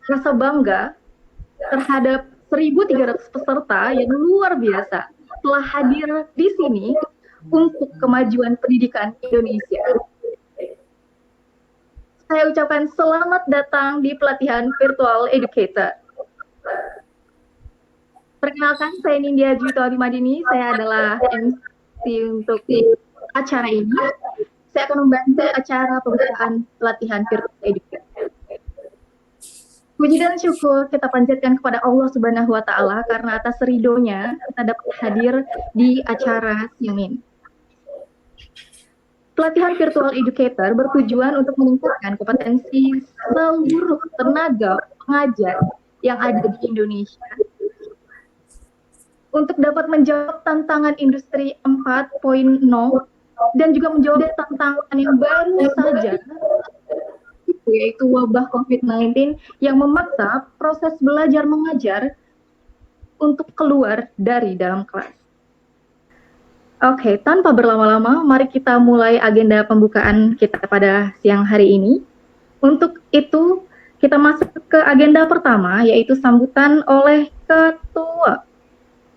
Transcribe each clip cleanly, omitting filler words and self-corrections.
rasa bangga terhadap 1.300 peserta yang luar biasa telah hadir di sini untuk kemajuan pendidikan Indonesia. Saya ucapkan selamat datang di pelatihan Virtual Educator. Perkenalkan, saya Nindya Juwita Abimadini, saya adalah MC untuk acara ini. Saya akan membantu acara pembukaan pelatihan Virtual Educator. Puji dan syukur kita panjatkan kepada Allah Subhanahu wa Ta'ala karena atas ridhonya kita dapat hadir di acara siang ini. Pelatihan Virtual Educator bertujuan untuk meningkatkan kompetensi seluruh tenaga pengajar yang ada di Indonesia untuk dapat menjawab tantangan industri 4.0 dan juga menjawab tantangan yang baru saja, yaitu wabah COVID-19 yang memaksa proses belajar mengajar untuk keluar dari dalam kelas. Oke, tanpa berlama-lama, mari kita mulai agenda pembukaan kita pada siang hari ini. Untuk itu, kita masuk ke agenda pertama, yaitu sambutan oleh Ketua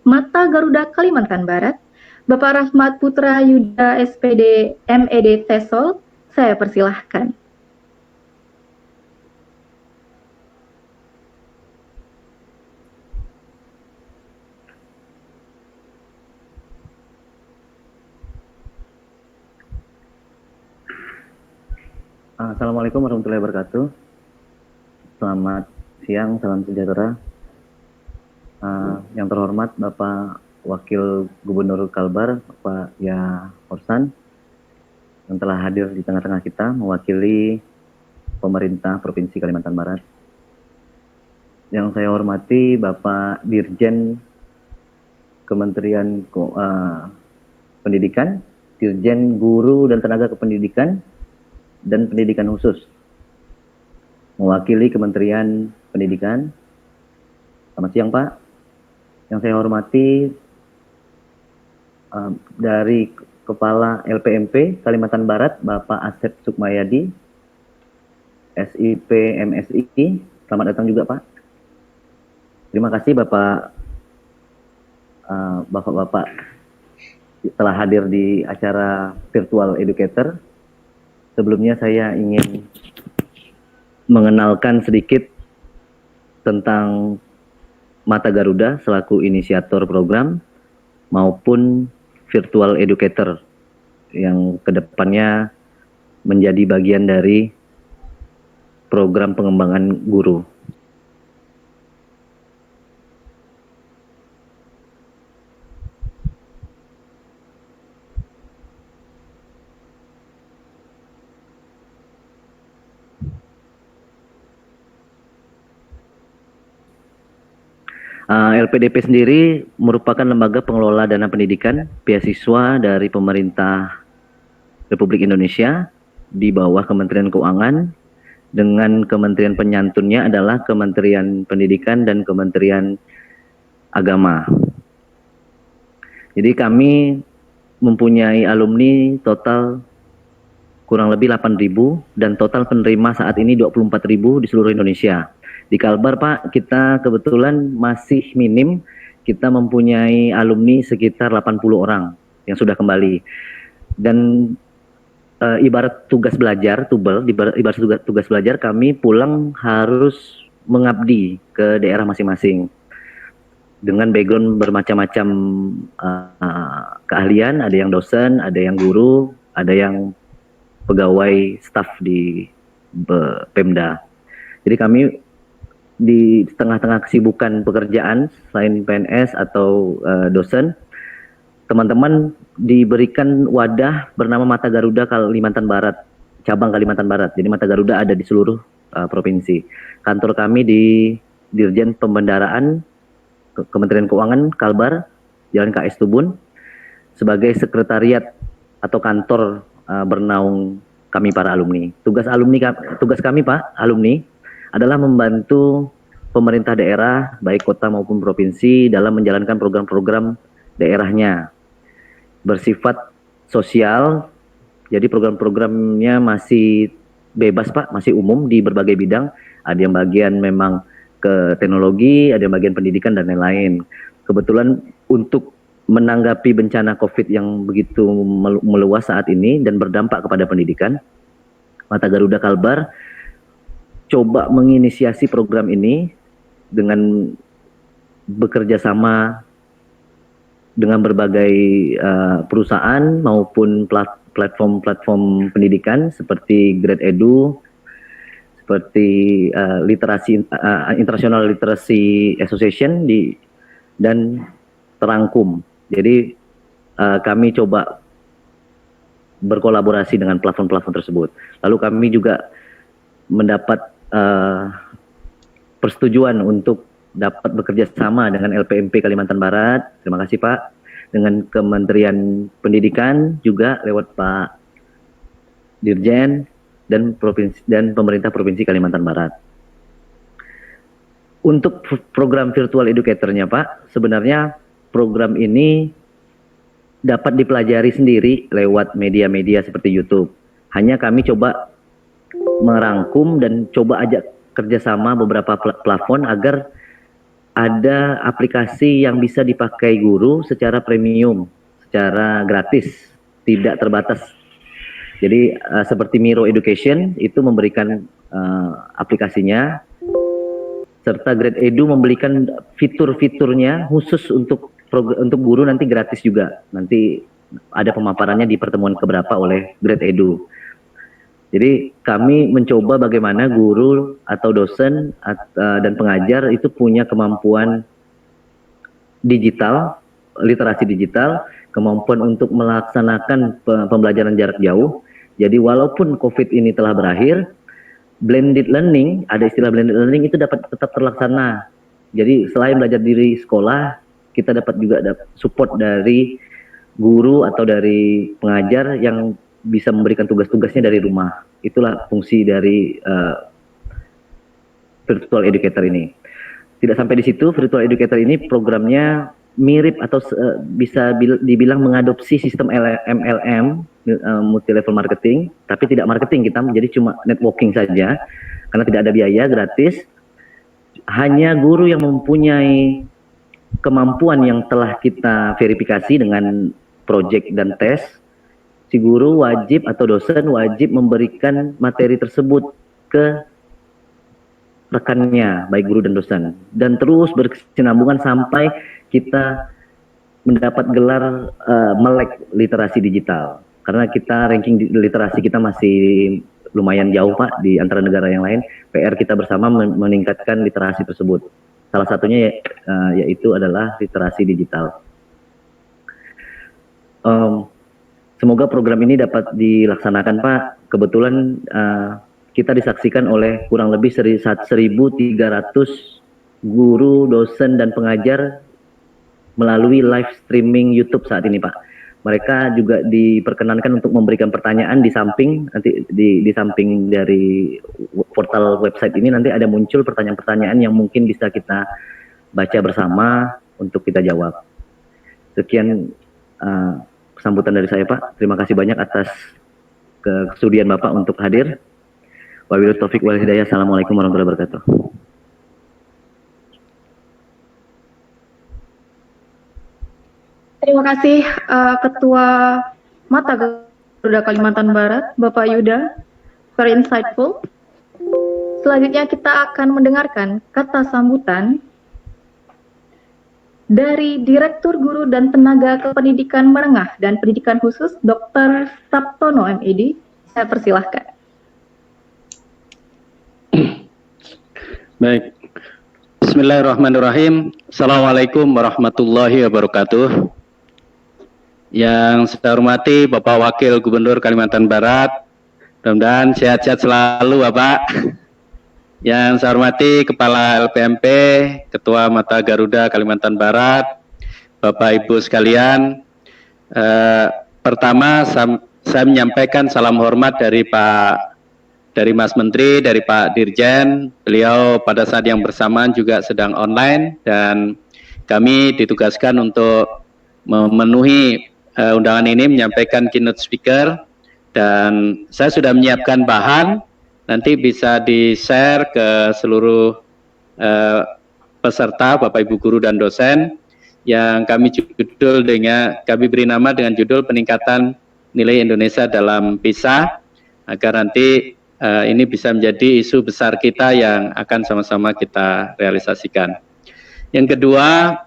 Mata Garuda Kalimantan Barat, Bapak Rahmat Putra Yuda SPD MED Tesol. Saya persilahkan. Assalamualaikum warahmatullahi wabarakatuh. Selamat siang, salam sejahtera. Yang terhormat Bapak Wakil Gubernur Kalbar, Bapak Ya Horsan, yang telah hadir di tengah-tengah kita mewakili pemerintah Provinsi Kalimantan Barat. Yang saya hormati Bapak Dirjen Kementerian Pendidikan, Dirjen Guru dan Tenaga Kependidikan, dan Pendidikan Khusus, mewakili Kementerian Pendidikan. Selamat siang Pak. Yang saya hormati dari Kepala LPMP Kalimantan Barat, Bapak Asep Sukmayadi, SIP MSI. Selamat datang juga Pak. Terima kasih Bapak-Bapak telah hadir di acara Virtual Educator. Sebelumnya saya ingin mengenalkan sedikit tentang Mata Garuda selaku inisiator program maupun Virtual Educator yang kedepannya menjadi bagian dari program pengembangan guru. LPDP sendiri merupakan lembaga pengelola dana pendidikan beasiswa dari pemerintah Republik Indonesia di bawah Kementerian Keuangan, dengan kementerian penyantunnya adalah Kementerian Pendidikan dan Kementerian Agama. Jadi kami mempunyai alumni total kurang lebih 8.000 dan total penerima saat ini 24.000 di seluruh Indonesia. Di Kalbar Pak, kita kebetulan masih minim, kita mempunyai alumni sekitar 80 orang yang sudah kembali. Dan ibarat tugas belajar, ibarat tugas belajar, kami pulang harus mengabdi ke daerah masing-masing. Dengan background bermacam-macam keahlian, ada yang dosen, ada yang guru, ada yang pegawai staf di Pemda. Jadi kami di tengah-tengah kesibukan pekerjaan selain PNS atau dosen, teman-teman diberikan wadah bernama Mata Garuda Kalimantan Barat, cabang Kalimantan Barat. Jadi Mata Garuda ada di seluruh provinsi. Kantor kami di Dirjen Pembendaraan Kementerian Keuangan Kalbar, Jalan KS Tubun, sebagai sekretariat atau kantor bernaung kami para alumni. Tugas kami Pak alumni adalah membantu pemerintah daerah, baik kota maupun provinsi, dalam menjalankan program-program daerahnya. Bersifat sosial, jadi program-programnya masih bebas Pak, masih umum di berbagai bidang. Ada yang bagian memang ke teknologi, ada yang bagian pendidikan dan lain-lain. Kebetulan untuk menanggapi bencana COVID yang begitu meluas saat ini dan berdampak kepada pendidikan, Mata Garuda Kalbar coba menginisiasi program ini dengan bekerja sama dengan berbagai perusahaan maupun platform-platform pendidikan seperti Grade Edu, seperti International Literacy Association dan Terangkum. Jadi kami coba berkolaborasi dengan platform-platform tersebut. Lalu kami juga mendapat persetujuan untuk dapat bekerja sama dengan LPMP Kalimantan Barat. Terima kasih Pak. Dengan Kementerian Pendidikan juga lewat Pak Dirjen dan pemerintah Provinsi Kalimantan Barat. Untuk program virtual educator-nya Pak, sebenarnya program ini dapat dipelajari sendiri lewat media-media seperti YouTube. Hanya kami coba merangkum dan coba ajak kerjasama beberapa plafon agar ada aplikasi yang bisa dipakai guru secara premium, secara gratis, tidak terbatas. Jadi seperti Miro Education itu memberikan aplikasinya, serta Grade Edu memberikan fitur-fiturnya khusus untuk guru nanti gratis juga. Nanti ada pemaparannya di pertemuan keberapa oleh Grade Edu. Jadi kami mencoba bagaimana guru atau dosen dan pengajar itu punya kemampuan digital, literasi digital, kemampuan untuk melaksanakan pembelajaran jarak jauh. Jadi walaupun COVID ini telah berakhir, blended learning, ada istilah blended learning itu dapat tetap terlaksana. Jadi selain belajar di sekolah, kita dapat juga support dari guru atau dari pengajar yang bisa memberikan tugas-tugasnya dari rumah. Itulah fungsi dari virtual educator ini. Tidak sampai di situ, virtual educator ini programnya mirip atau bisa dibilang mengadopsi sistem MLM, multi level marketing, tapi tidak marketing, kita jadi cuma networking saja karena tidak ada biaya, gratis. Hanya guru yang mempunyai kemampuan yang telah kita verifikasi dengan project dan tes, si guru wajib atau dosen wajib memberikan materi tersebut ke rekannya, baik guru dan dosen, dan terus berkesinambungan sampai kita mendapat gelar melek literasi digital. Karena kita ranking literasi kita masih lumayan jauh Pak di antara negara yang lain. PR kita bersama meningkatkan literasi tersebut. Salah satunya yaitu adalah literasi digital. Semoga program ini dapat dilaksanakan Pak. Kebetulan kita disaksikan oleh kurang lebih 1.300 guru, dosen, dan pengajar melalui live streaming YouTube saat ini Pak. Mereka juga diperkenankan untuk memberikan pertanyaan di samping, nanti di samping dari portal website ini nanti ada muncul pertanyaan-pertanyaan yang mungkin bisa kita baca bersama untuk kita jawab. Sekian sambutan dari saya Pak. Terima kasih banyak atas kesudian Bapak untuk hadir. Wabillahi taufiq wal hidayah. Assalamualaikum warahmatullahi wabarakatuh. Terima kasih Ketua Mata Garuda Kalimantan Barat, Bapak Yuda, very insightful. Selanjutnya kita akan mendengarkan kata sambutan dari Direktur Guru dan Tenaga Kependidikan Menengah dan Pendidikan Khusus, Dr. Saptono MED. Saya persilahkan. Baik. Bismillahirrahmanirrahim. Assalamualaikum warahmatullahi wabarakatuh. Yang saya hormati Bapak Wakil Gubernur Kalimantan Barat, mudah-mudahan sehat-sehat selalu Bapak. Yang saya hormati Kepala LPMP, Ketua Mata Garuda Kalimantan Barat, Bapak Ibu sekalian. Pertama saya menyampaikan salam hormat dari Mas Menteri, dari Pak Dirjen. Beliau pada saat yang bersamaan juga sedang online dan kami ditugaskan untuk memenuhi undangan ini, menyampaikan keynote speaker, dan saya sudah menyiapkan bahan. nanti bisa di-share ke seluruh peserta, Bapak Ibu guru dan dosen, yang kami beri nama dengan judul peningkatan nilai Indonesia dalam PISA, agar nanti ini bisa menjadi isu besar kita yang akan sama-sama kita realisasikan. Yang kedua,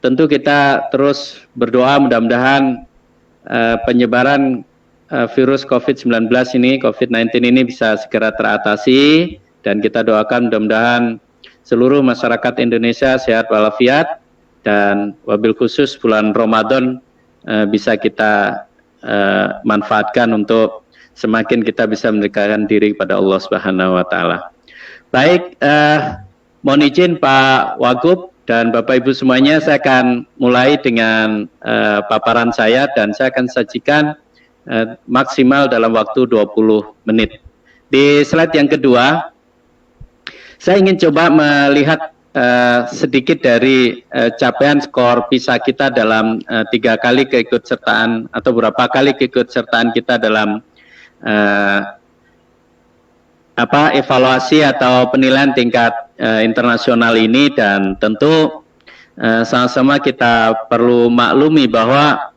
tentu kita terus berdoa mudah-mudahan penyebaran virus COVID-19 ini bisa segera teratasi, dan kita doakan mudah-mudahan seluruh masyarakat Indonesia sehat walafiat, dan wabil khusus bulan Ramadan bisa kita manfaatkan untuk semakin kita bisa mendekatkan diri kepada Allah Subhanahu wa taala. Baik, mohon izin Pak Wagub dan Bapak Ibu semuanya, saya akan mulai dengan paparan saya, dan saya akan sajikan maksimal dalam waktu 20 menit. Di slide yang kedua, saya ingin coba melihat sedikit dari capaian skor PISA kita dalam 3 kali keikutsertaan atau beberapa kali keikutsertaan kita dalam evaluasi atau penilaian tingkat internasional ini. Dan tentu sama-sama kita perlu maklumi bahwa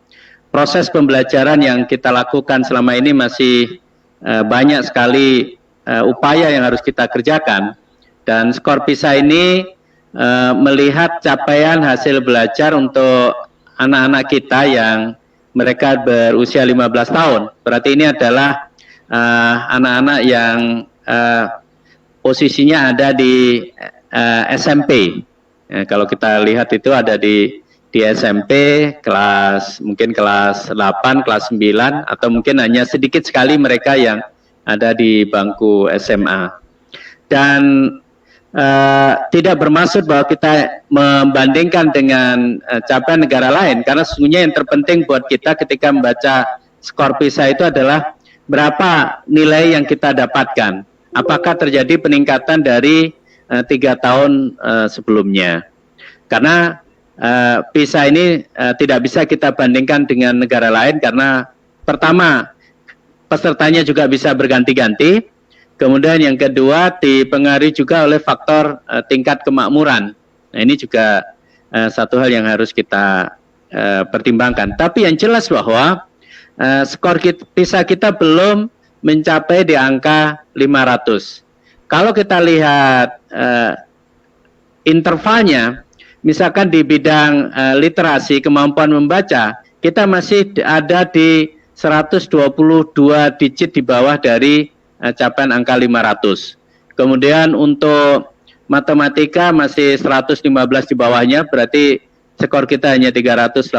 proses pembelajaran yang kita lakukan selama ini masih banyak sekali upaya yang harus kita kerjakan. Dan skor PISA ini melihat capaian hasil belajar untuk anak-anak kita yang mereka berusia 15 tahun. Berarti ini adalah anak-anak yang posisinya ada di SMP. Kalau kita lihat itu ada di SMP mungkin kelas 8, kelas 9, atau mungkin hanya sedikit sekali mereka yang ada di bangku SMA. Dan tidak bermaksud bahwa kita membandingkan dengan capaian negara lain, karena sesungguhnya yang terpenting buat kita ketika membaca skor PISA itu adalah berapa nilai yang kita dapatkan, apakah terjadi peningkatan dari 3 tahun sebelumnya. Karena PISA ini tidak bisa kita bandingkan dengan negara lain, karena pertama pesertanya juga bisa berganti-ganti. Kemudian yang kedua dipengaruhi juga oleh faktor tingkat kemakmuran. Nah, ini juga satu hal yang harus kita pertimbangkan. Tapi yang jelas bahwa skor PISA kita belum mencapai di angka 500. Kalau kita lihat intervalnya, misalkan di bidang literasi, kemampuan membaca, kita masih ada di 122 digit di bawah dari capaian angka 500. Kemudian untuk matematika masih 115 di bawahnya, berarti skor kita hanya 385.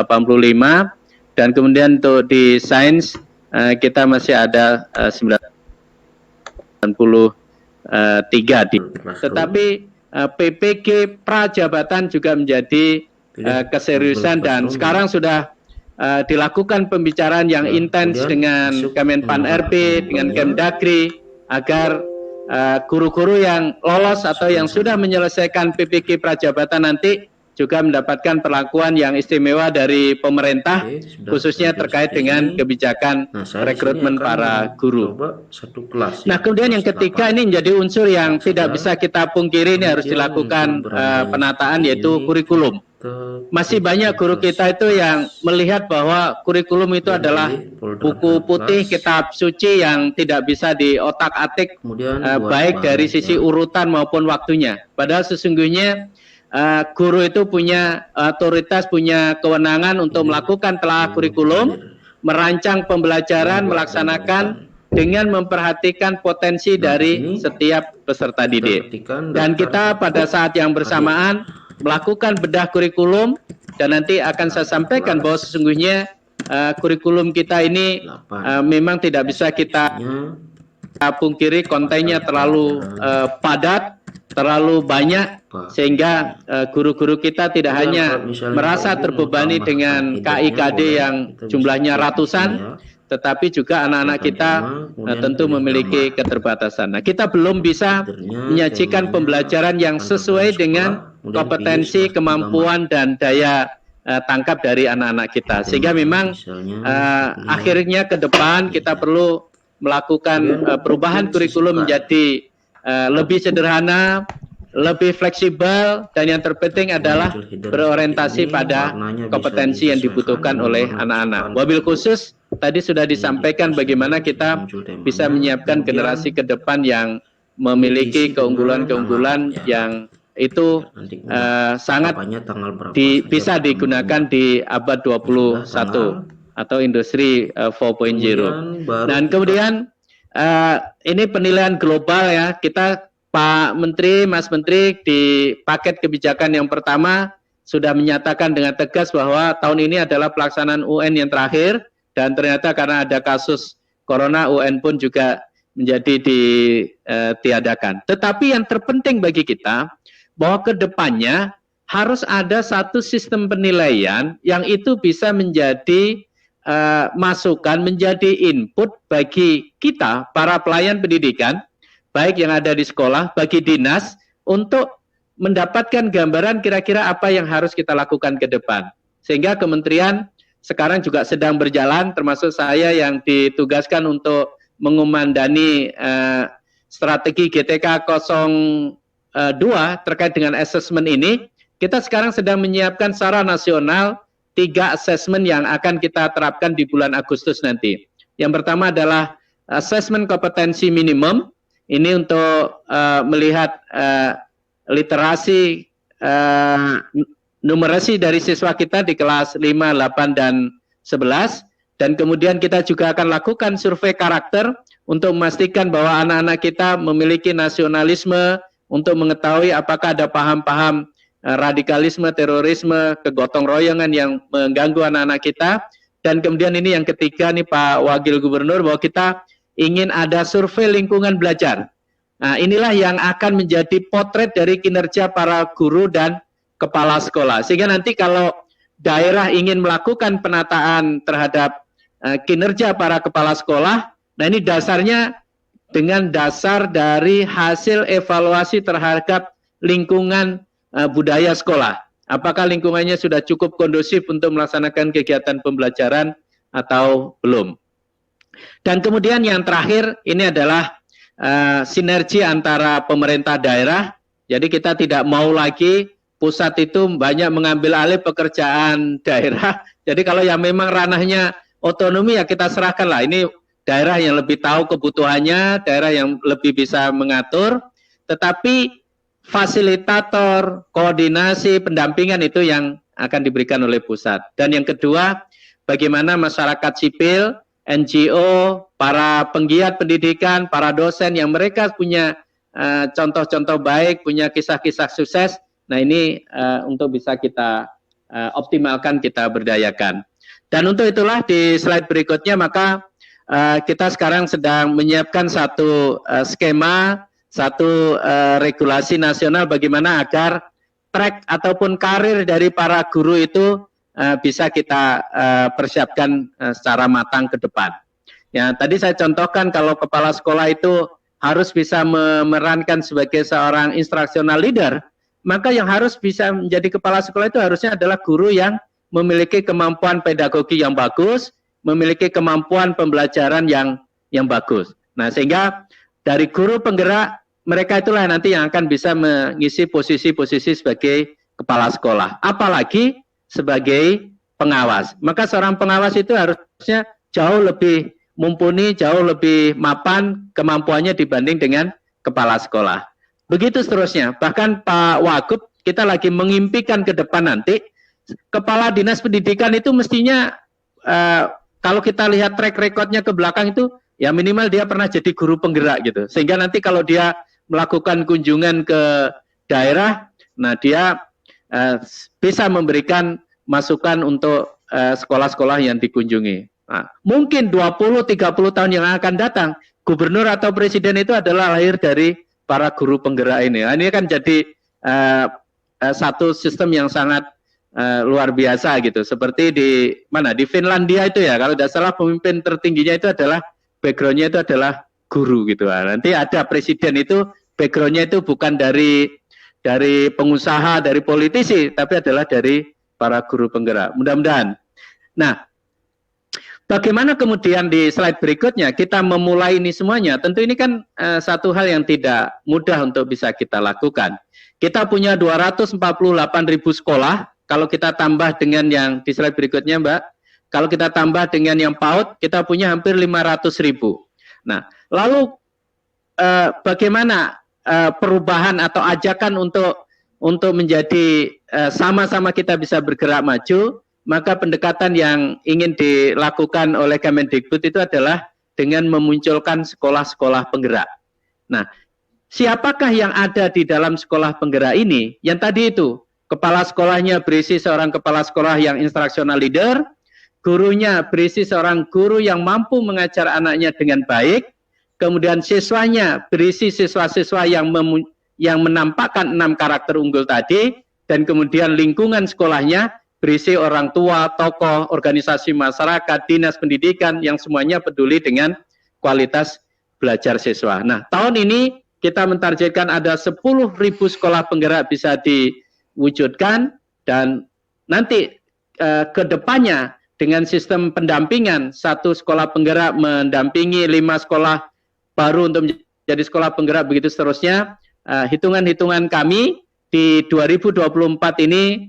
Dan kemudian untuk di sains kita masih ada 93. Tetapi PPG prajabatan juga menjadi keseriusan, dan sekarang sudah dilakukan pembicaraan yang intens dengan Kemenpan RB, dengan Kemdagri, agar guru-guru yang lolos atau yang sudah menyelesaikan PPG prajabatan nanti juga mendapatkan perlakuan yang istimewa dari pemerintah, khususnya terkait dengan kebijakan rekrutmen para guru. Nah, kemudian yang ketiga, ini menjadi unsur yang tidak bisa kita pungkiri, ini harus dilakukan penataan, yaitu kurikulum. Masih banyak guru kita itu yang melihat bahwa kurikulum itu adalah buku putih, kitab suci yang tidak bisa diotak-atik baik dari sisi urutan maupun waktunya. Padahal sesungguhnya guru itu punya otoritas, punya kewenangan untuk melakukan telah kurikulum, merancang pembelajaran, melaksanakan dengan memperhatikan potensi dari setiap peserta didik. Dan kita pada saat yang bersamaan melakukan bedah kurikulum, dan nanti akan saya sampaikan bahwa sesungguhnya kurikulum kita ini memang tidak bisa kita pungkiri, kontennya terlalu padat, terlalu banyak, sehingga guru-guru kita tidak hanya merasa terbebani dengan KIKD yang jumlahnya ratusan, tetapi juga anak-anak kita tentu memiliki keterbatasan. Nah, kita belum bisa menyajikan pembelajaran yang sesuai dengan kompetensi, kemampuan, dan daya tangkap dari anak-anak kita. Sehingga memang akhirnya ke depan kita perlu melakukan perubahan kurikulum menjadi lebih sederhana, lebih fleksibel, dan yang terpenting adalah berorientasi pada kompetensi yang dibutuhkan oleh anak-anak. Wabil khusus tadi sudah disampaikan bagaimana kita bisa menyiapkan generasi ke depan yang memiliki keunggulan-keunggulan yang itu sangat bisa digunakan di abad 21 atau industri 4.0. Dan kemudian ini penilaian global ya, kita Pak Menteri, Mas Menteri di paket kebijakan yang pertama sudah menyatakan dengan tegas bahwa tahun ini adalah pelaksanaan UN yang terakhir, dan ternyata karena ada kasus corona UN pun juga menjadi ditiadakan. Tetapi yang terpenting bagi kita bahwa ke depannya harus ada satu sistem penilaian yang itu bisa menjadi masukan, menjadi input bagi kita para pelayan pendidikan, baik yang ada di sekolah, bagi dinas, untuk mendapatkan gambaran kira-kira apa yang harus kita lakukan ke depan. Sehingga kementerian sekarang juga sedang berjalan, termasuk saya yang ditugaskan untuk mengumandani strategi GTK 02 terkait dengan assessment ini. Kita sekarang sedang menyiapkan secara nasional 3 assessment yang akan kita terapkan di bulan Agustus nanti. Yang pertama adalah assessment kompetensi minimum. Ini untuk melihat literasi numerasi dari siswa kita di kelas 5, 8, dan 11. Dan kemudian kita juga akan lakukan survei karakter untuk memastikan bahwa anak-anak kita memiliki nasionalisme, untuk mengetahui apakah ada paham-paham radikalisme, terorisme, kegotong royongan yang mengganggu anak-anak kita. Dan kemudian ini yang ketiga nih Pak Wakil Gubernur, bahwa kita ingin ada survei lingkungan belajar. Nah, inilah yang akan menjadi potret dari kinerja para guru dan kepala sekolah. Sehingga nanti kalau daerah ingin melakukan penataan terhadap kinerja para kepala sekolah, nah ini dasarnya dengan dasar dari hasil evaluasi terhadap lingkungan budaya sekolah. Apakah lingkungannya sudah cukup kondusif untuk melaksanakan kegiatan pembelajaran atau belum. Dan kemudian yang terakhir ini adalah sinergi antara pemerintah daerah. Jadi kita tidak mau lagi pusat itu banyak mengambil alih pekerjaan daerah. Jadi kalau yang memang ranahnya otonomi ya kita serahkan lah. Ini daerah yang lebih tahu kebutuhannya, daerah yang lebih bisa mengatur. Tetapi fasilitator, koordinasi, pendampingan itu yang akan diberikan oleh pusat. Dan yang kedua, bagaimana masyarakat sipil, NGO, para penggiat pendidikan, para dosen yang mereka punya contoh-contoh baik, punya kisah-kisah sukses. Nah ini untuk bisa kita optimalkan, kita berdayakan. Dan untuk itulah di slide berikutnya maka kita sekarang sedang menyiapkan satu skema, satu regulasi nasional bagaimana agar track ataupun karir dari para guru itu bisa kita persiapkan secara matang ke depan. Ya, tadi saya contohkan kalau kepala sekolah itu harus bisa memerankan sebagai seorang instructional leader, maka yang harus bisa menjadi kepala sekolah itu harusnya adalah guru yang memiliki kemampuan pedagogi yang bagus, memiliki kemampuan pembelajaran yang bagus. Nah, sehingga dari guru penggerak, mereka itulah nanti yang akan bisa mengisi posisi-posisi sebagai kepala sekolah. Apalagi sebagai pengawas. Maka seorang pengawas itu harusnya jauh lebih mumpuni, jauh lebih mapan kemampuannya dibanding dengan kepala sekolah. Begitu seterusnya. Bahkan Pak Wagub, kita lagi mengimpikan ke depan nanti, kepala dinas pendidikan itu mestinya, kalau kita lihat track recordnya ke belakang itu, ya minimal dia pernah jadi guru penggerak gitu. Sehingga nanti kalau dia melakukan kunjungan ke daerah, nah dia bisa memberikan masukan untuk sekolah-sekolah yang dikunjungi. Nah, mungkin 20-30 tahun yang akan datang, gubernur atau presiden itu adalah lahir dari para guru penggerak ini. Nah, ini kan jadi satu sistem yang sangat luar biasa gitu. Seperti di Finlandia itu ya, kalau tidak salah pemimpin tertingginya itu adalah backgroundnya itu adalah guru gitu. Nah, nanti ada presiden itu backgroundnya itu bukan dari pengusaha, dari politisi, tapi adalah dari para guru penggerak. Mudah-mudahan. Nah, bagaimana kemudian di slide berikutnya kita memulai ini semuanya? Tentu ini kan satu hal yang tidak mudah untuk bisa kita lakukan. Kita punya 248.000 sekolah, kalau kita tambah dengan yang di slide berikutnya Mbak, kalau kita tambah dengan yang PAUD, kita punya hampir 500.000. Nah, lalu bagaimana perubahan atau ajakan untuk menjadi sama-sama kita bisa bergerak maju? Maka pendekatan yang ingin dilakukan oleh Kemendikbud itu adalah dengan memunculkan sekolah-sekolah penggerak. Nah, siapakah yang ada di dalam sekolah penggerak ini? Yang tadi itu, kepala sekolahnya berisi seorang kepala sekolah yang instructional leader, gurunya berisi seorang guru yang mampu mengajar anaknya dengan baik, kemudian siswanya berisi siswa-siswa yang menampakkan 6 karakter unggul tadi, dan kemudian lingkungan sekolahnya berisi orang tua, tokoh, organisasi masyarakat, dinas pendidikan yang semuanya peduli dengan kualitas belajar siswa. Nah, tahun ini kita mentargetkan ada 10.000 sekolah penggerak bisa diwujudkan, dan nanti ke depannya dengan sistem pendampingan, satu sekolah penggerak mendampingi 5 sekolah baru untuk menjadi sekolah penggerak, begitu seterusnya. Hitungan-hitungan kami di 2024 ini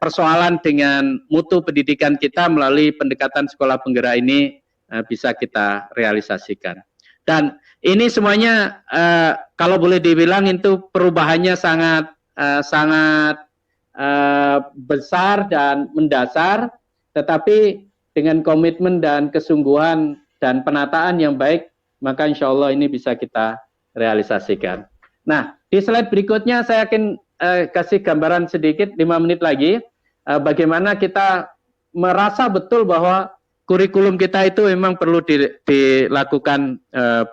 persoalan dengan mutu pendidikan kita melalui pendekatan sekolah penggerak ini bisa kita realisasikan. Dan ini semuanya kalau boleh dibilang itu perubahannya sangat besar dan mendasar, tetapi dengan komitmen dan kesungguhan dan penataan yang baik, maka insya Allah ini bisa kita realisasikan. Nah, di slide berikutnya saya akan kasih gambaran sedikit 5 menit lagi bagaimana kita merasa betul bahwa kurikulum kita itu memang perlu dilakukan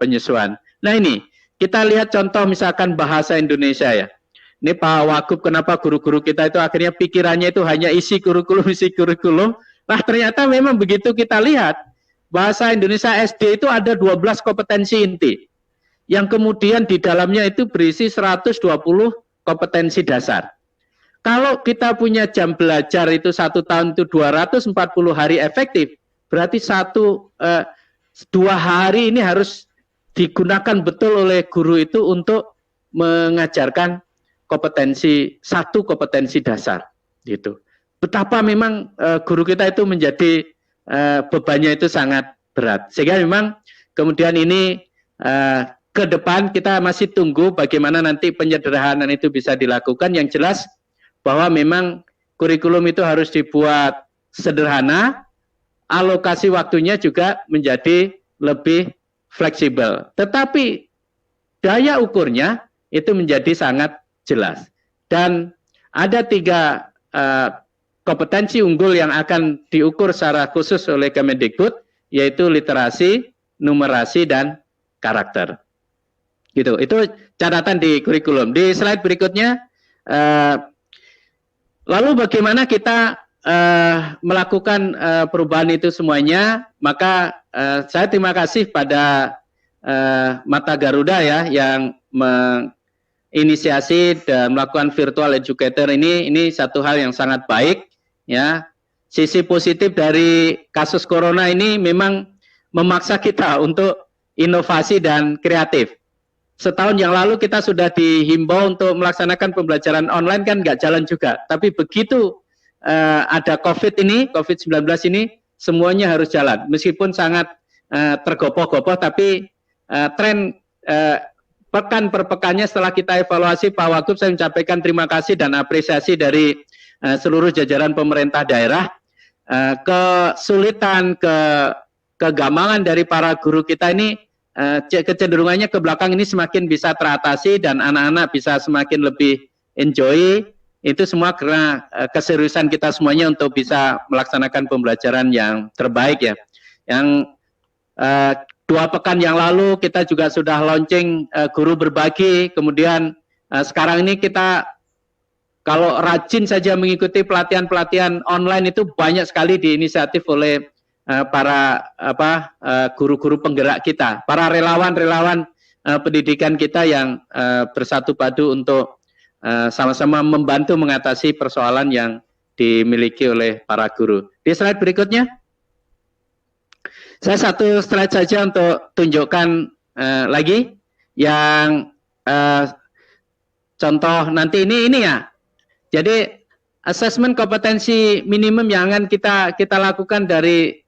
penyesuaian. Nah, ini kita lihat contoh misalkan bahasa Indonesia ya. Ini Pak Wagub, kenapa guru-guru kita itu akhirnya pikirannya itu hanya isi kurikulum. Nah, ternyata memang begitu kita lihat bahasa Indonesia SD itu ada 12 kompetensi inti yang kemudian di dalamnya itu berisi 120 kompetensi dasar. Kalau kita punya jam belajar itu 1 tahun itu 240 hari efektif, berarti 2 hari ini harus digunakan betul oleh guru itu untuk mengajarkan satu kompetensi dasar. Gitu. Betapa memang guru kita itu menjadi bebannya itu sangat berat. Sehingga memang kemudian ini ke depan kita masih tunggu bagaimana nanti penyederhanaan itu bisa dilakukan. Yang jelas bahwa memang kurikulum itu harus dibuat sederhana, alokasi waktunya juga menjadi lebih fleksibel. Tetapi daya ukurnya itu menjadi sangat jelas. Dan ada 3 kompetensi unggul yang akan diukur secara khusus oleh Kemendikbud, yaitu literasi, numerasi, dan karakter. Gitu. Itu catatan di kurikulum. Di slide berikutnya, lalu bagaimana kita melakukan perubahan itu semuanya? Maka saya terima kasih pada Mata Garuda ya yang menginisiasi dan melakukan virtual educator ini satu hal yang sangat baik ya. Sisi positif dari kasus corona ini memang memaksa kita untuk inovasi dan kreatif. Setahun yang lalu kita sudah dihimbau untuk melaksanakan pembelajaran online kan nggak jalan juga. Tapi begitu ada COVID-19 ini, semuanya harus jalan. Meskipun sangat tergopoh-gopoh, tapi tren pekan per pekannya setelah kita evaluasi, Pak Wagub, saya menyampaikan terima kasih dan apresiasi dari seluruh jajaran pemerintah daerah. Kesulitan, kegampangan dari para guru kita ini, kecenderungannya ke belakang ini semakin bisa teratasi dan anak-anak bisa semakin lebih enjoy. Itu semua karena keseriusan kita semuanya untuk bisa melaksanakan pembelajaran yang terbaik ya. Yang 2 pekan yang lalu kita juga sudah launching guru berbagi, kemudian sekarang ini kita kalau rajin saja mengikuti pelatihan-pelatihan online itu banyak sekali diinisiatif oleh para guru-guru penggerak kita, para relawan-relawan pendidikan kita yang bersatu padu untuk sama-sama membantu mengatasi persoalan yang dimiliki oleh para guru. Di slide berikutnya. Saya satu slide saja untuk tunjukkan lagi yang contoh nanti ini ya. Jadi asesmen kompetensi minimum yang akan kita lakukan dari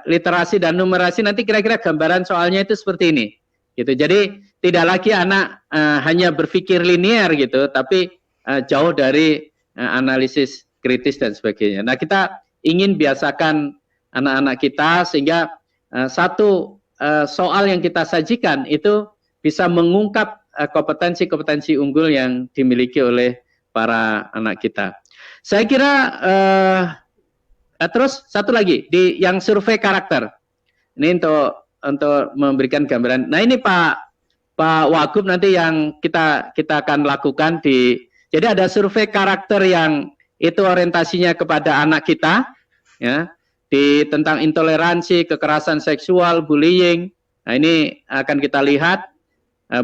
literasi dan numerasi, nanti kira-kira gambaran soalnya itu seperti ini. Gitu. Jadi tidak lagi anak hanya berpikir linear gitu, tapi jauh dari analisis kritis dan sebagainya. Nah, kita ingin biasakan anak-anak kita sehingga satu soal yang kita sajikan itu bisa mengungkap kompetensi-kompetensi unggul yang dimiliki oleh para anak kita. Saya kira terus satu lagi di yang survei karakter. Ini untuk memberikan gambaran. Nah, ini Pak Wagub nanti yang kita akan lakukan jadi ada survei karakter yang itu orientasinya kepada anak kita ya, tentang intoleransi, kekerasan seksual, bullying. Nah, ini akan kita lihat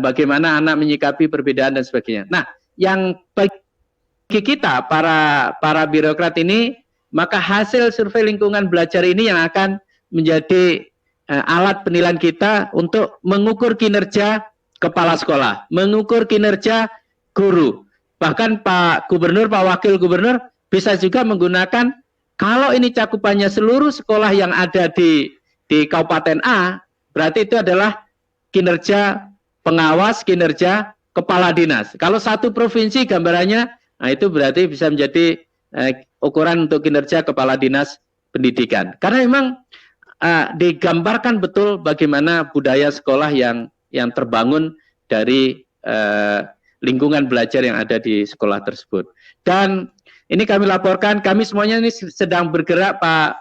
bagaimana anak menyikapi perbedaan dan sebagainya. Nah, yang bagi kita para birokrat ini, maka hasil survei lingkungan belajar ini yang akan menjadi alat penilaian kita untuk mengukur kinerja kepala sekolah, mengukur kinerja guru. Bahkan Pak Gubernur, Pak Wakil Gubernur bisa juga menggunakan, kalau ini cakupannya seluruh sekolah yang ada di Kabupaten A, berarti itu adalah kinerja pengawas, kinerja kepala dinas. Kalau satu provinsi gambarannya, nah itu berarti bisa menjadi ukuran untuk kinerja kepala dinas pendidikan. Karena memang digambarkan betul bagaimana budaya sekolah yang terbangun dari lingkungan belajar yang ada di sekolah tersebut. Dan ini kami laporkan, kami semuanya ini sedang bergerak Pak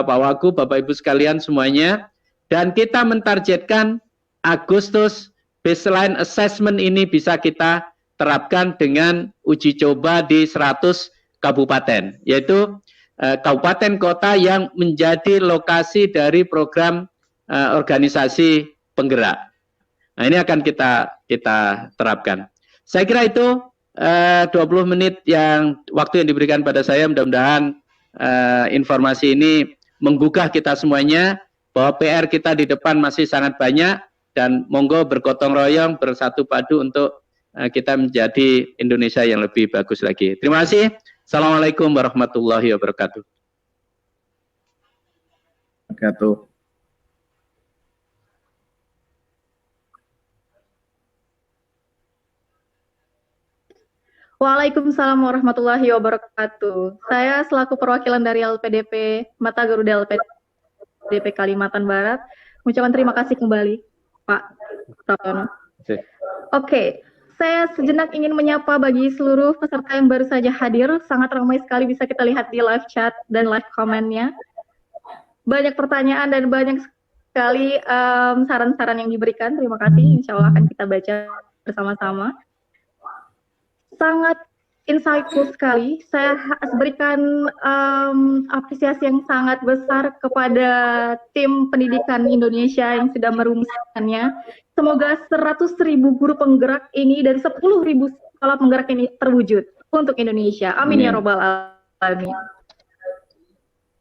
Wagub, Bapak Ibu sekalian semuanya, dan kita mentargetkan Agustus baseline assessment ini bisa kita terapkan dengan uji coba di 100 kabupaten, yaitu kabupaten kota yang menjadi lokasi dari program organisasi penggerak. Nah, ini akan kita terapkan. Saya kira itu 20 menit waktu yang diberikan pada saya, mudah-mudahan informasi ini menggugah kita semuanya bahwa PR kita di depan masih sangat banyak, dan monggo bergotong royong, bersatu padu untuk kita menjadi Indonesia yang lebih bagus lagi. Terima kasih. Assalamualaikum warahmatullahi wabarakatuh. Waalaikumsalam warahmatullahi wabarakatuh. Saya selaku perwakilan dari LPDP Mata Garuda LPDP Kalimantan Barat mengucapkan terima kasih kembali Pak Praptono. Oke, saya sejenak ingin menyapa bagi seluruh peserta yang baru saja hadir. Sangat ramai sekali bisa kita lihat di live chat dan live komennya. Banyak pertanyaan dan banyak sekali saran-saran yang diberikan. Terima kasih, insya Allah akan kita baca bersama-sama. Sangat insightful sekali. Saya berikan apresiasi yang sangat besar kepada tim pendidikan Indonesia yang sudah merumuskannya. Semoga 100.000 guru penggerak ini dari 10.000 sekolah penggerak ini terwujud untuk Indonesia. Amin ya robbal alamin.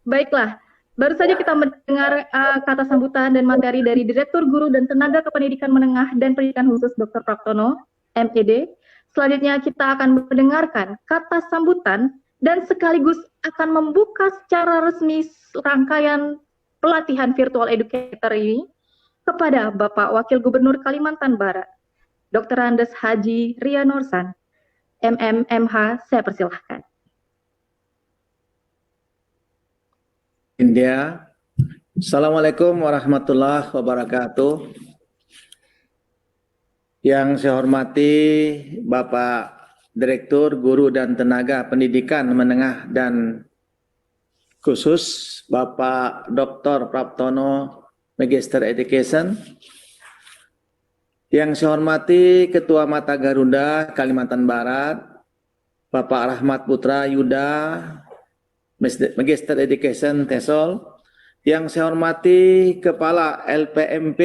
Baiklah, baru saja kita mendengar kata sambutan dan materi dari Direktur Guru dan Tenaga Kependidikan Menengah dan Pendidikan Khusus Dr. Praptono, MED. Selanjutnya kita akan mendengarkan kata sambutan dan sekaligus akan membuka secara resmi rangkaian pelatihan virtual educator ini kepada Bapak Wakil Gubernur Kalimantan Barat, Dr. Andes Haji Ria Norsan, MMMH, saya persilahkan. India. Assalamualaikum warahmatullahi wabarakatuh. Yang saya hormati Bapak Direktur Guru dan Tenaga Pendidikan Menengah dan Khusus, Bapak Dr. Praptono, Magister Education. Yang saya hormati Ketua Mata Garuda Kalimantan Barat, Bapak Rahmat Putra Yuda, Magister Education Tesol. Yang saya hormati Kepala LPMP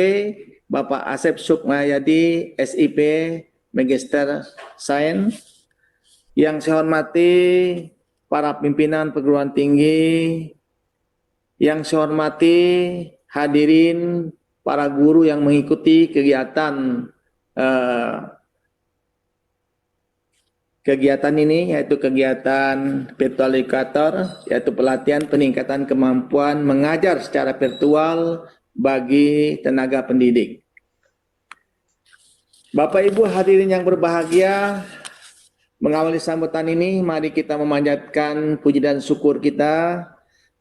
Bapak Asep Sukmayadi, SIP, Magister Sains. Yang saya hormati para pimpinan perguruan tinggi Yang saya hormati hadirin para guru yang mengikuti kegiatan ini, yaitu kegiatan virtual educator, yaitu pelatihan peningkatan kemampuan mengajar secara virtual bagi tenaga pendidik. Bapak Ibu hadirin yang berbahagia, mengawali sambutan ini, mari kita memanjatkan puji dan syukur kita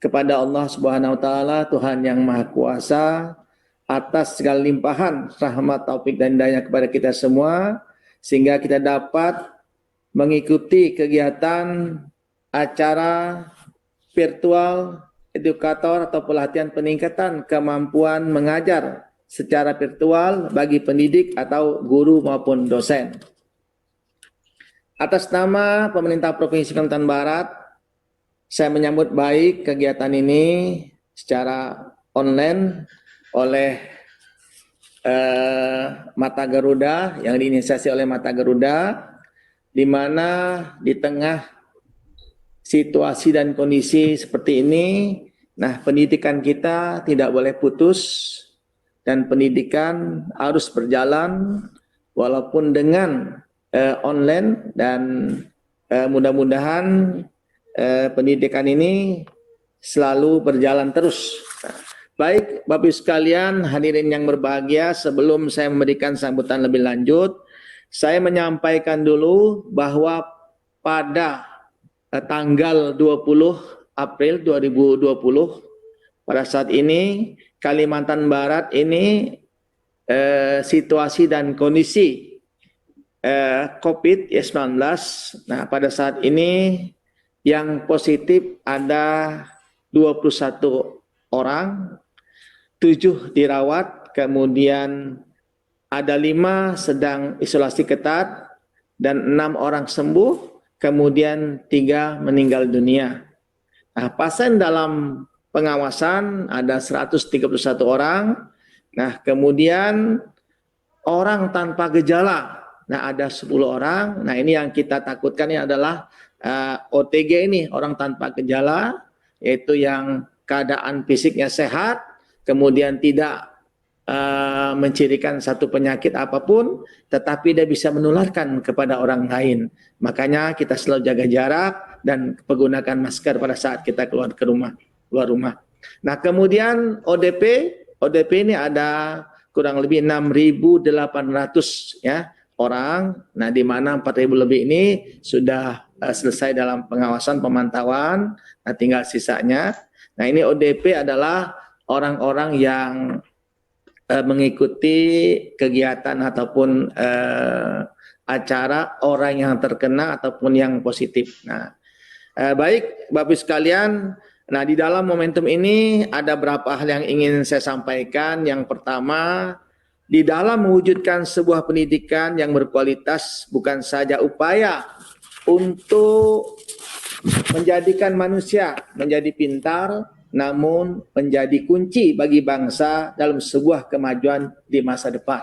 kepada Allah Subhanahu wa taala, Tuhan yang Maha Kuasa, atas segala limpahan rahmat, taufik dan hidayah kepada kita semua, sehingga kita dapat mengikuti kegiatan acara virtual edukator atau pelatihan peningkatan kemampuan mengajar secara virtual bagi pendidik atau guru maupun dosen. Atas nama pemerintah Provinsi Kalimantan Barat, saya menyambut baik kegiatan ini secara online oleh Mata Garuda, yang diinisiasi oleh Mata Garuda, di mana di tengah situasi dan kondisi seperti ini, nah pendidikan kita tidak boleh putus dan pendidikan harus berjalan walaupun dengan online, dan mudah-mudahan pendidikan ini selalu berjalan terus. Baik, Bapak Ibu sekalian, hadirin yang berbahagia, sebelum saya memberikan sambutan lebih lanjut, saya menyampaikan dulu bahwa pada tanggal 20 April 2020, pada saat ini Kalimantan Barat ini situasi dan kondisi COVID-19. Nah, pada saat ini yang positif ada 21 orang, 7 dirawat, kemudian ada 5 sedang isolasi ketat, dan 6 orang sembuh, kemudian 3 meninggal dunia. Nah, pasien dalam pengawasan ada 131 orang. Nah, kemudian orang tanpa gejala, nah ada 10 orang. Nah, ini yang kita takutkan ini adalah OTG ini, orang tanpa gejala, yaitu yang keadaan fisiknya sehat, kemudian tidak mencirikan satu penyakit apapun, tetapi dia bisa menularkan kepada orang lain. Makanya kita selalu jaga jarak dan menggunakan masker pada saat kita keluar rumah. Nah, kemudian ODP ini ada kurang lebih 6.800 ya orang. Nah, di mana 4.000 lebih ini sudah selesai dalam pengawasan pemantauan. Nah, tinggal sisanya. Nah, ini ODP adalah orang-orang yang mengikuti kegiatan ataupun acara orang yang terkena ataupun yang positif. Nah, baik Bapak Ibu sekalian, nah di dalam momentum ini ada beberapa hal yang ingin saya sampaikan. Yang pertama, di dalam mewujudkan sebuah pendidikan yang berkualitas bukan saja upaya untuk menjadikan manusia menjadi pintar, namun menjadi kunci bagi bangsa dalam sebuah kemajuan di masa depan.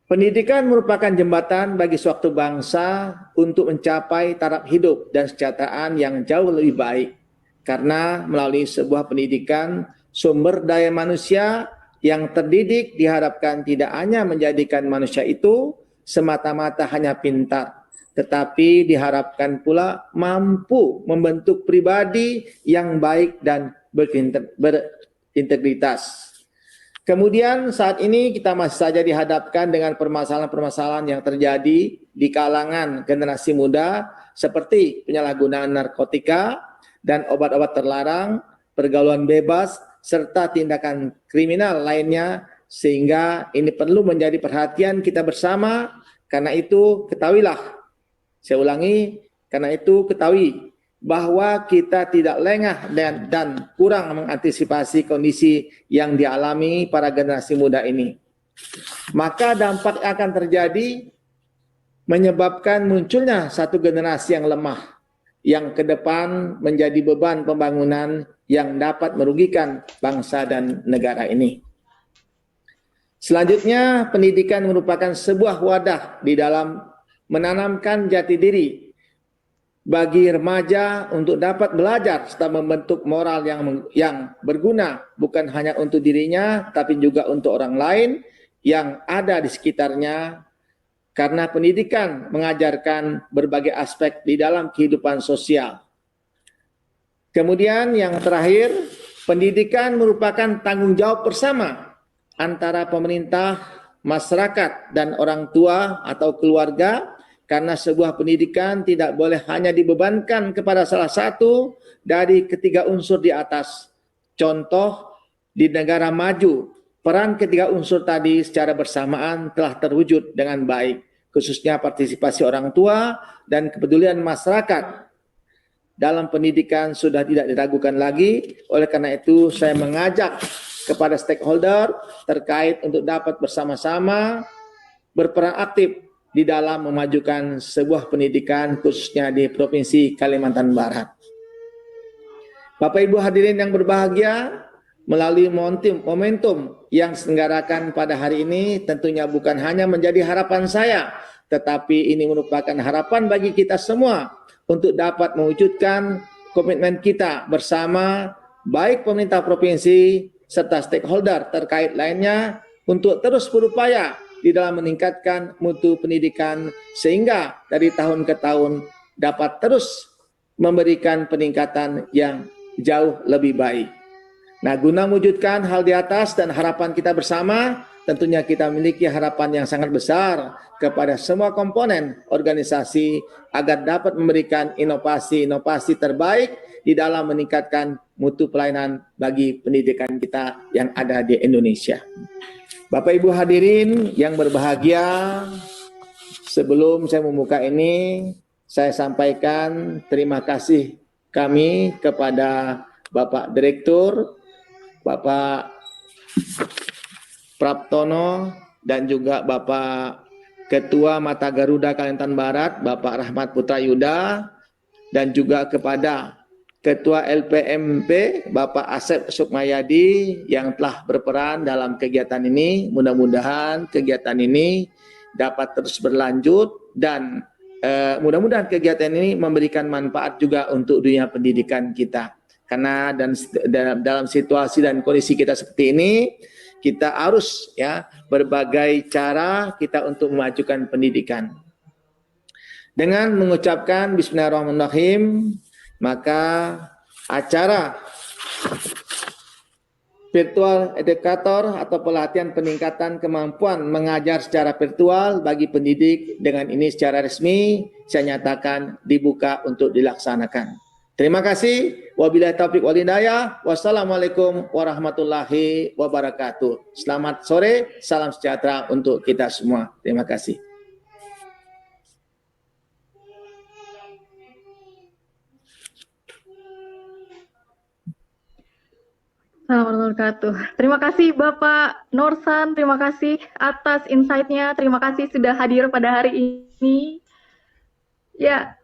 Pendidikan merupakan jembatan bagi suatu bangsa untuk mencapai taraf hidup dan kesejahteraan yang jauh lebih baik. Karena melalui sebuah pendidikan, sumber daya manusia yang terdidik diharapkan tidak hanya menjadikan manusia itu semata-mata hanya pintar, tetapi diharapkan pula mampu membentuk pribadi yang baik dan berintegritas. Kemudian saat ini kita masih saja dihadapkan dengan permasalahan-permasalahan yang terjadi di kalangan generasi muda, seperti penyalahgunaan narkotika dan obat-obat terlarang, pergaulan bebas, serta tindakan kriminal lainnya, sehingga ini perlu menjadi perhatian kita bersama. Karena itu ketahuilah, saya ulangi, karena itu ketahui bahwa kita tidak lengah dan kurang mengantisipasi kondisi yang dialami para generasi muda ini. Maka dampak akan terjadi menyebabkan munculnya satu generasi yang lemah, yang ke depan menjadi beban pembangunan yang dapat merugikan bangsa dan negara ini. Selanjutnya, pendidikan merupakan sebuah wadah di dalam menanamkan jati diri bagi remaja untuk dapat belajar serta membentuk moral yang berguna bukan hanya untuk dirinya tapi juga untuk orang lain yang ada di sekitarnya, karena pendidikan mengajarkan berbagai aspek di dalam kehidupan sosial. Kemudian yang terakhir, pendidikan merupakan tanggung jawab bersama antara pemerintah, masyarakat, dan orang tua atau keluarga, karena sebuah pendidikan tidak boleh hanya dibebankan kepada salah satu dari ketiga unsur di atas. Contoh, di negara maju, peran ketiga unsur tadi secara bersamaan telah terwujud dengan baik, khususnya partisipasi orang tua dan kepedulian masyarakat dalam pendidikan sudah tidak diragukan lagi. Oleh karena itu, saya mengajak kepada stakeholder terkait untuk dapat bersama-sama berperan aktif di dalam memajukan sebuah pendidikan khususnya di Provinsi Kalimantan Barat. Bapak Ibu hadirin yang berbahagia, melalui momentum yang diselenggarakan pada hari ini tentunya bukan hanya menjadi harapan saya, tetapi ini merupakan harapan bagi kita semua untuk dapat mewujudkan komitmen kita bersama, baik pemerintah provinsi serta stakeholder terkait lainnya, untuk terus berupaya di dalam meningkatkan mutu pendidikan sehingga dari tahun ke tahun dapat terus memberikan peningkatan yang jauh lebih baik. Nah, guna mewujudkan hal di atas dan harapan kita bersama, tentunya kita memiliki harapan yang sangat besar kepada semua komponen organisasi agar dapat memberikan inovasi-inovasi terbaik di dalam meningkatkan mutu pelayanan bagi pendidikan kita yang ada di Indonesia. Bapak Ibu hadirin yang berbahagia, sebelum saya membuka ini, saya sampaikan terima kasih kami kepada Bapak Direktur, Bapak Praptono, dan juga Bapak Ketua Mata Garuda Kalimantan Barat, Bapak Rahmat Putra Yuda, dan juga kepada Ketua LPMP, Bapak Asep Sukmayadi yang telah berperan dalam kegiatan ini. Mudah-mudahan kegiatan ini dapat terus berlanjut dan mudah-mudahan kegiatan ini memberikan manfaat juga untuk dunia pendidikan kita. Karena dalam situasi dan kondisi kita seperti ini, kita harus berbagai cara kita untuk memajukan pendidikan. Dengan mengucapkan Bismillahirrahmanirrahim, maka acara virtual educator atau pelatihan peningkatan kemampuan mengajar secara virtual bagi pendidik dengan ini secara resmi saya nyatakan dibuka untuk dilaksanakan. Terima kasih. Wabillahi taufiq wal hidayah. Wassalamualaikum warahmatullahi wabarakatuh. Selamat sore, salam sejahtera untuk kita semua. Terima kasih. Assalamualaikum warahmatullahi wabarakatuh. Terima kasih Bapak Norsan, terima kasih atas insight-nya, terima kasih sudah hadir pada hari ini. Ya,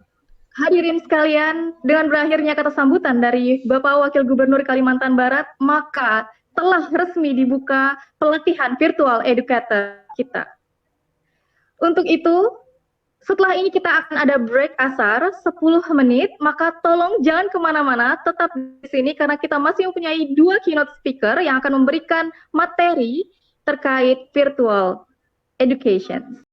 hadirin sekalian, dengan berakhirnya kata sambutan dari Bapak Wakil Gubernur Kalimantan Barat, maka telah resmi dibuka pelatihan virtual educator kita. Untuk itu, setelah ini kita akan ada break asar 10 menit, maka tolong jangan kemana-mana, tetap di sini karena kita masih mempunyai 2 keynote speaker yang akan memberikan materi terkait virtual education.